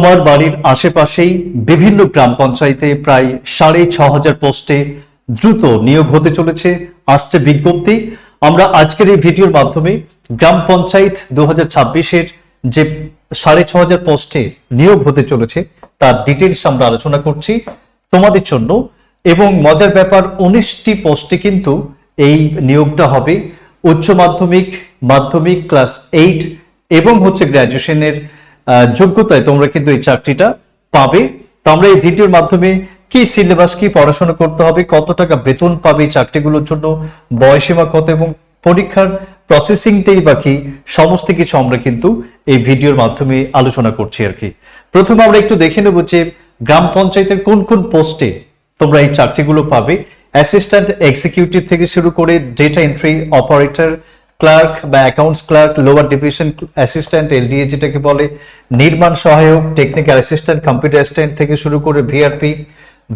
তোমার বাড়ির আশেপাশেই বিভিন্ন গ্রাম পঞ্চায়েতে প্রায় 6,500 পোস্টে দ্রুত নিয়োগ হতে চলেছে। আসছে বিজ্ঞপ্তি। আমরা আজকের এই ভিডিওর মাধ্যমে গ্রাম পঞ্চায়েত 2026-এর যে 6,500 পোস্টে নিয়োগ হতে চলেছে তার ডিটেলস আমরা আলোচনা করছি তোমাদের জন্য। এবং মজার ব্যাপার, 19টি পোস্টে কিন্তু এই নিয়োগটা হবে। উচ্চ মাধ্যমিক, মাধ্যমিক ক্লাস 8 এবং গ্র্যাজুয়েশনের যোগ্যতায় তোমরা কিন্তু এই চাকরিটা পাবে। তো আমরা এই ভিডিওর মাধ্যমে কি সিলেবাস, কি পড়াশোনা করতে হবে, কত টাকা বেতন পাবে এই চাকরিগুলোর জন্য, বয়সীমা কত এবং পরীক্ষার প্রসেসিংটাই বাকি, সমস্ত কিছু আমরা কিন্তু এই ভিডিওর মাধ্যমে আলোচনা করছি আর কি। প্রথমে আমরা একটু দেখে নেব যে গ্রাম পঞ্চায়েতের কোন কোন পোস্টে তোমরা এই চাকরিগুলো পাবে। অ্যাসিস্ট্যান্ট এক্সিকিউটিভ থেকে শুরু করে ডেটা এন্ট্রি অপারেটর, ক্লার্ক বা accounts clerk, lower division assistant LDA যেটাকে বলে, নির্মাণ সহায়ক, টেকনিক্যাল অ্যাসিস্ট্যান্ট, কম্পিউটার অ্যাসিস্ট্যান্ট থেকে শুরু করে ভিআরপি,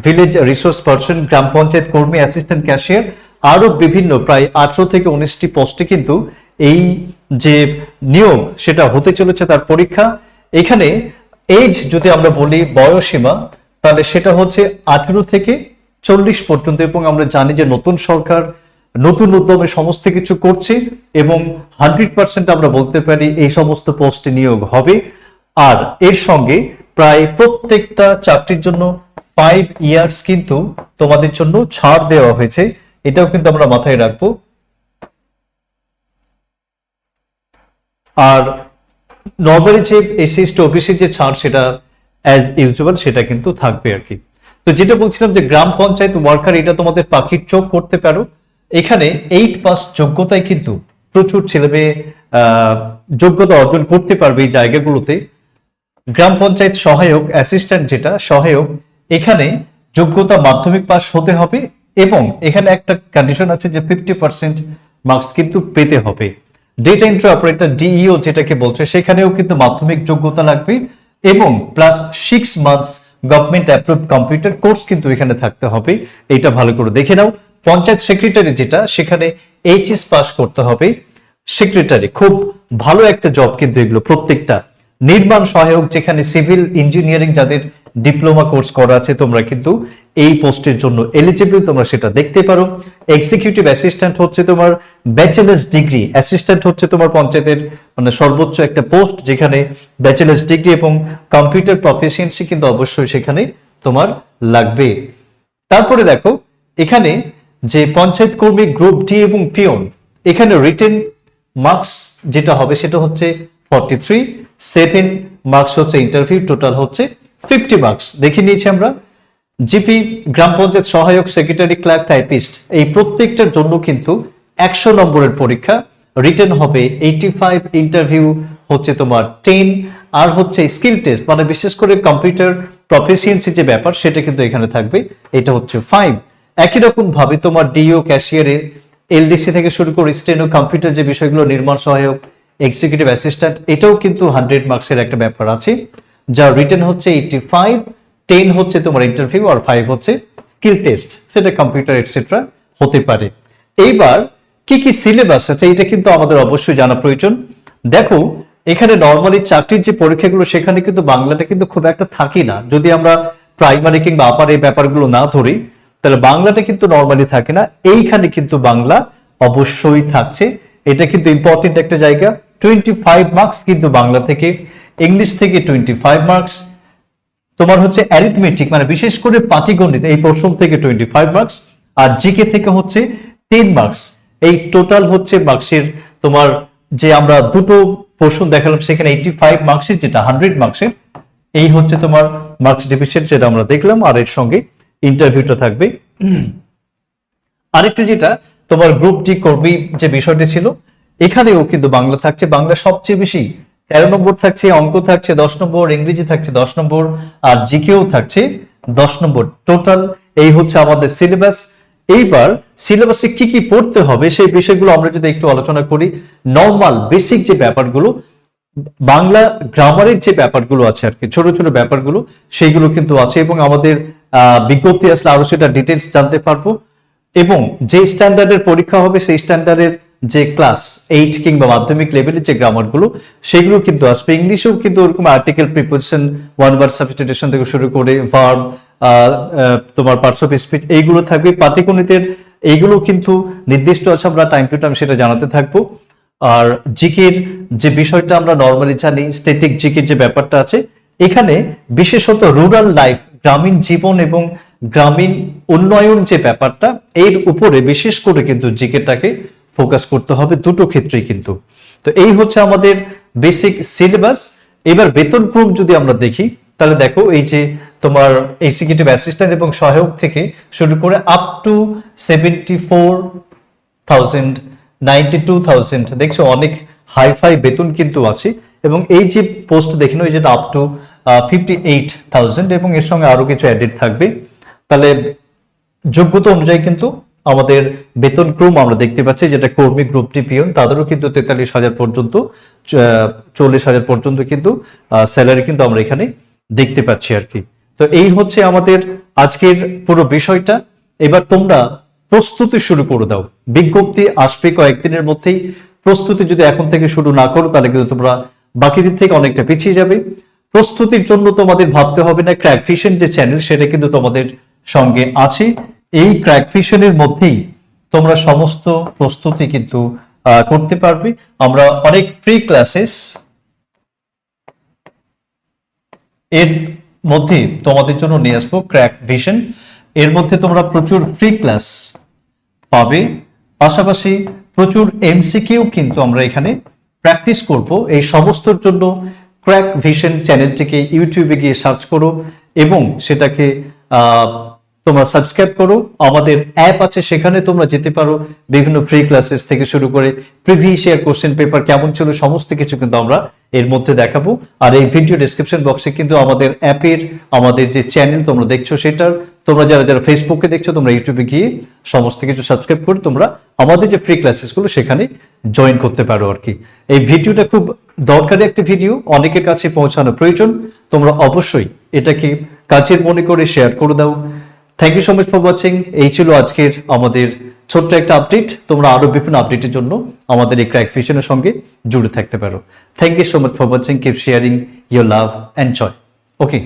ভিলেজ রিসোর্স পার্সন, গ্রাম পঞ্চায়েত কর্মী, অ্যাসিস্ট্যান্ট ক্যাশিয়ার, আরো বিভিন্ন প্রায় 18 থেকে 19টি পোস্টে কিন্তু এই যে নিয়োগ সেটা হতে চলেছে তার পরীক্ষা। এখানে এজ যদি আমরা বলি, বয়সীমা, তাহলে সেটা 18 থেকে 40 পর্যন্ত। এবং আমরা জানি যে নতুন সরকার নতুন উদ্যমে সমস্ত কিছু করছে এবং 100% আমরা বলতে পারি এই সমস্ত পোস্টে নিয়োগ হবে। আর এর সঙ্গে প্রায় প্রত্যেকটা চাকরির জন্য 5 ইয়ার্স কিন্তু তোমাদের জন্য ছাড় দেওয়া হয়েছে, এটাও কিন্তু আমরা মাথায় রাখবো। আর নর্মালি যে এসসি ওবিসি যে ছাড় সেটা অ্যাজ ইউজুয়াল সেটা কিন্তু থাকবে আর কি। তো যেটা বলছিলাম যে গ্রাম পঞ্চায়েত ওয়ার্কার, এটা তোমাদের পাখির চোখ করতে পারো। এখানে 8 পাস যোগ্যতায় কিন্তু প্রচুর ছেলেমেয়ে যোগ্যতা অর্জন করতে পারবে এই জায়গাগুলোতে। গ্রাম পঞ্চায়েত সহায়ক, অ্যাসিস্ট্যান্ট যেটা সহায়ক, এখানে যোগ্যতা মাধ্যমিক পাস হতে হবে এবং এখানে একটা কন্ডিশন আছে যে 50% মার্কস কিন্তু পেতে হবে। ডেটা এন্ট্রি অপারেটর ডিইও যেটাকে বলছে, সেখানেও কিন্তু মাধ্যমিক যোগ্যতা লাগবে এবং plus 6 months government approved computer course কিন্তু এখানে থাকতে হবে। এটা ভালো করে দেখে নাও। পঞ্চায়েত সেক্রেটারি যেটা, সেখানে এইচএস পাস করতে হবে। সেক্রেটারি খুব ভালো একটা জব কিন্তু এগুলো প্রত্যেকটা। নির্মাণ সহায়ক, যেখানে সিভিল ইঞ্জিনিয়ারিং যাদের ডিপ্লোমা কোর্স করা আছে তোমরা কিন্তু এই পোস্টের জন্য এলিজিবল, তোমরা সেটা দেখতে পারো। এক্সিকিউটিভ অ্যাসিস্ট্যান্ট তোমার ব্যাচেলার্স ডিগ্রি, অ্যাসিস্ট্যান্ট তোমার পঞ্চায়েতের সর্বোচ্চ একটা পোস্ট যেখানে ব্যাচেলার্স ডিগ্রি এবং কম্পিউটার প্রফিসিয়েন্সি কিন্তু অবশ্যই সেখানে তোমার লাগবে। তারপরে দেখো এখানে যে পঞ্চায়েত কর্মী গ্রুপ ডি এবং পিওন, এখানে রিটেন মার্কস যেটা হবে সেটা 43, 7 মার্কস ইন্টারভিউ, টোটাল 50 মার্কস। দেখে নিয়েছি আমরা। জিপি, গ্রাম পঞ্চায়েত সহায়ক, সেক্রেটারি, ক্লার্ক, টাইপিস্ট, এই প্রত্যেকটার জন্য কিন্তু 100 নম্বরের পরীক্ষা। রিটেন হবে 85, ইন্টারভিউ তোমার 10, আর স্কিল টেস্ট, মানে বিশেষ করে কম্পিউটার প্রফিসিয়েন্সি যে ব্যাপার সেটা কিন্তু এখানে থাকবে, এটা 5। একই রকম ভাবে তোমার ডিও, ক্যাশিয়ারে, এলডিসি থেকে শুরু করে স্টেনো, কম্পিউটার যে বিষয়গুলো, নির্মাণ সহায়ক, এক্সিকিউটিভ অ্যাসিস্ট্যান্ট, এটাও কিন্তু 100 মার্কসের একটা ব্যাপার আছে, যা রিটেন 85, 10 তোমার ইন্টারভিউ, আর 5 স্কিল টেস্ট, সেটা কম্পিউটার এটসেট্রা হতে পারে। এইবার কি কি সিলেবাস আছে এটা কিন্তু আমাদের অবশ্যই জানা প্রয়োজন। দেখো এখানে নর্মালি চাকরির যে পরীক্ষাগুলো সেখানে কিন্তু বাংলাটা কিন্তু খুব একটা থাকে না। যদি আমরা প্রাইমারি কিংবা আপার এই ব্যাপারগুলো না ধরি তাহলে বাংলাটা কিন্তু নর্মালি থাকে না। এইখানে কিন্তু বাংলা অবশ্যই থাকছে, এটা কিন্তু ইম্পর্টেন্ট একটা জায়গা। 25 মার্কস কিন্তু বাংলা থেকে। ইংলিশ থেকে 25 মার্কস। তোমার অ্যারিথমেটিক, মানে বিশেষ করে পাটিগণিত, এই পোর্শন থেকে 25 মার্কস। আর জিকে থেকে 10 মার্কস। এই টোটাল মার্কসের তোমার যে আমরা দুটো পোর্শন দেখালাম সেখানে 85 মার্কসের, যেটা 100 মার্কসের, এই তোমার মার্কস ডিভিশন যেটা আমরা দেখলাম, আর এর সঙ্গে ইন্টারভিউটা থাকবে। আরেকটা যেটা তোমার গ্রুপ ডি কর্মী যে বিষয়টি ছিল, এখানেও কিন্তু বাংলা থাকছে। বাংলা সবচেয়ে বেশি 13 নম্বর থাকছে, অঙ্ক থাকছে 10 নম্বর, ইংরেজি থাকছে 10 নম্বর, আর জিকেও থাকছে 10 নম্বর। টোটাল এই আমাদের সিলেবাস। এইবার সিলেবাসে কি কি পড়তে হবে সেই বিষয়গুলো আমরা যদি একটু আলোচনা করি। নর্মাল বেসিক যে ব্যাপারগুলো, বাংলা গ্রামারের যে ব্যাপারগুলো আছে আর কি, ছোট ছোট ব্যাপারগুলো, সেইগুলো কিন্তু আছে এবং আমাদের বিজ্ঞপ্তি আসলে আরো সেটা ডিটেলস জানতে পারবো। এবং যে স্ট্যান্ডার্ডের পরীক্ষা হবে সেই স্ট্যান্ডার্ডের যে ক্লাস 8 কিংবা মাধ্যমিক লেভেলের যে গ্রামারগুলো সেগুলো কিন্তু আসবে। ইংলিশেও কিন্তু ওরকম article, preposition, one word substitution থেকে শুরু করে ভার্ব, তোমার পার্টস অফ স্পিচ এইগুলো থাকবে। পাটিগণিতের এইগুলো কিন্তু নির্দিষ্ট আছে, আমরা টাইম টু টাইম সেটা জানাতে থাকবো। আর জিকের যে বিষয়টা আমরা নর্মালি জানি, স্ট্যাটিক জিকের যে ব্যাপারটা আছে, এখানে বিশেষত রুরাল লাইফ, গ্রামীণ জীবন এবং গ্রামীণ উন্নয়ন যে ব্যাপারটা, এর উপরে বিশেষ করে কিন্তু জিকেটাকে ফোকাস করতে হবে দুটো ক্ষেত্রেই কিন্তু। তো এই হচ্ছে আমাদের বেসিক সিলেবাস। এবার বেতনক্রম যদি আমরা দেখি তাহলে দেখো, এই যে তোমার এক্সিকিউটিভ অ্যাসিস্ট্যান্ট এবং সহায়ক থেকে শুরু করে আপ টু 74,000, 92,000, দেখছো অনেক হাইফাই বেতন কিন্তু আছে। এবং এই যে পোস্ট দেখে নাও, যেটা আপ টু 58,000 এবং এর সঙ্গে আরো কিছু অ্যাডেড থাকবে। তাহলে যোগ্যতা অনুযায়ী কিন্তু আমাদের বেতন ক্রম আমরা দেখতে পাচ্ছি, যেটা কর্মী, গ্রুপ ডি, পিয়ন, তাদেরও কিন্তু 43,000 পর্যন্ত, 40,000 পর্যন্ত কিন্তু স্যালারি কিন্তু আমরা এখানে দেখতে পাচ্ছি আর কি। তো এই হচ্ছে আমাদের আজকের পুরো বিষয়টা। এবার তোমরা প্রস্তুতি শুরু করে দাও, বিজ্ঞপ্তি আসবে কয়েকদিনের মধ্যেই। প্রস্তুতি যদি এখন থেকে শুরু না করো তাহলে কিন্তু তোমরা বাকিদের থেকে অনেকটা পিছিয়ে যাবে। প্রস্তুতির জন্য তোমাদের ভাবতে হবে না, ক্র্যাক ভিশন যে চ্যানেল সেটা কিন্তু তোমাদের সঙ্গে আছে। এই ক্র্যাক ভিশনের মধ্যেই তোমরা সমস্ত প্রস্তুতি কিন্তু করতে পারবে। আমরা অনেক ফ্রি ক্লাসেস এর মধ্যে তোমাদের জন্য নিয়ে আসবো, ক্র্যাক ভিশন। এর মধ্যে তোমরা প্রচুর ফ্রি ক্লাস পাবে, পাশাপাশি প্রচুর এমসিকিউ কিন্তু আমরা এখানে প্র্যাকটিস করব। এই সমস্তর জন্য ক্র্যাক ভিশন চ্যানেলটিকে ইউটিউবে গিয়ে সার্চ করো এবং সেটাকে তোমরা সাবস্ক্রাইব করো। আমাদের অ্যাপ আছে, সেখানে তোমরা যেতে পারো। বিভিন্ন ফ্রি ক্লাসেস থেকে শুরু করে প্রিভিয়াস ইয়ার কোশ্চেন পেপার কেমন ছিল সমস্ত কিছু কিন্তু আমরা এর মধ্যে দেখাবো। আর এই ভিডিও ডেসক্রিপশন বক্সে কিন্তু আমাদের অ্যাপের, আমাদের যে চ্যানেল তোমরা দেখছো সেটার, তোমরা যারা যারা ফেসবুকে দেখছো তোমরা ইউটিউবে গিয়ে সমস্ত কিছু সাবস্ক্রাইব করে তোমরা আমাদের যে ফ্রি ক্লাসেসগুলো সেখানে জয়েন করতে পারো আর কি। এই ভিডিওটা খুব দরকারি একটা ভিডিও, অনেকের কাছে পৌঁছানো প্রয়োজন। তোমরা অবশ্যই এটাকে কাজের মনে করে শেয়ার করে দাও। Thank you so much for watching. এই ছিল আজকের আমাদের ছোট্ট একটা আপডেট। তোমরা আরো বিভিন্ন আপডেটের জন্য আমাদের এই ক্র্যাক ভিশনের সঙ্গে জুড়ে থাকতে পারো। Thank you so much for watching. Keep sharing your love and joy. Okay.